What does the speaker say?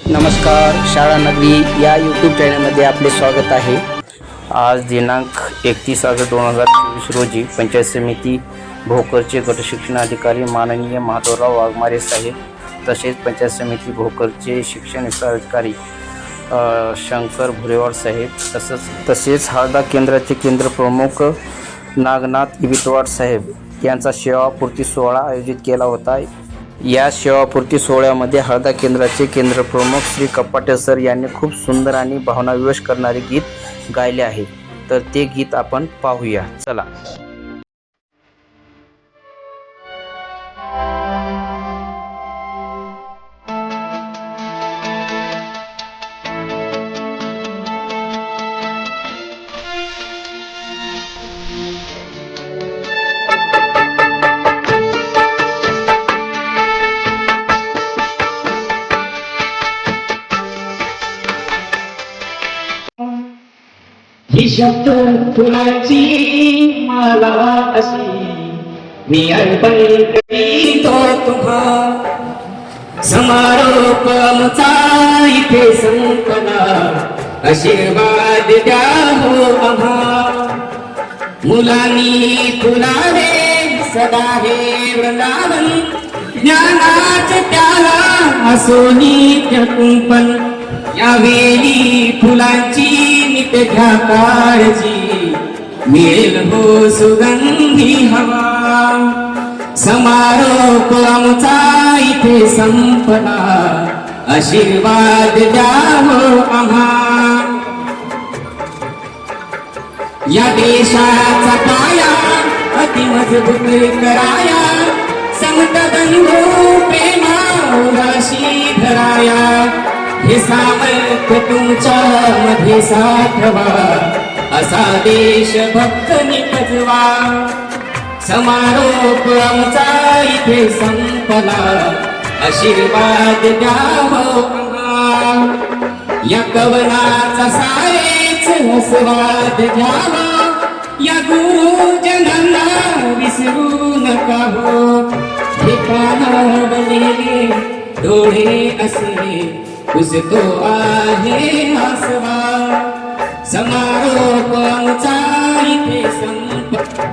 नमस्कार, शाळा नगरी या यूट्यूब चॅनलमध्ये आपले स्वागत आहे। आज दिनांक 31/8/2024 रोजी पंचायत समिती भोकरचे गट शिक्षण अधिकारी माननीय माधवराव वाघमारे साहेब तसेच पंचायत समिती भोकरचे शिक्षण अधिकारी शंकर भुरेवाड साहेब तसेच हळदा केंद्राचे केंद्र प्रमुख नागनाथ इबितवाड साहेब यांचा सेवापूर्ती सोहळा आयोजित केला होता। या सेवापूर्ती सोहळ्यामध्ये हळदा केंद्राचे केंद्र प्रमुख श्री कपाटे सर यांनी खूप सुंदर आणि भावनाविवश करणारे गीत गायले आहे। तर ते गीत आपण पाहूया, चला। ही शब्द फुलाची माला अशी मी अर्पण करीतो तुम्हा। समारोप आमचा इथे संपला, आशीर्वाद द्या हो आम्हा। मुलांनी फुलावे सदा हे वृंदावन, ज्ञानाचे त्याला असो नित्य कुंपण। यावेळी फुलांची नित्य घ्या काळजी, मिळेल हो सुगंधी हवा। समारोप आमचा इथे संपला, आशीर्वाद द्या हो आम्हा। या देशाचा पाया अति मजबूत कराया, समता बंधू प्रेमाशी धराया। हे सामर्थ तुमच्या मध्ये साठवा, असा देशभक्त निपजवा। समारोप आमचा इथे संपला, आशीर्वाद द्या हो आम्हा। या कवनाचा सारेच आस्वाद घ्यावा, या गुरुजनांना विसरू नका हो। ठिकाणा बनलेले डोळे असे पुसतो आहे आसवा। समारोप आमचा इथे संपला।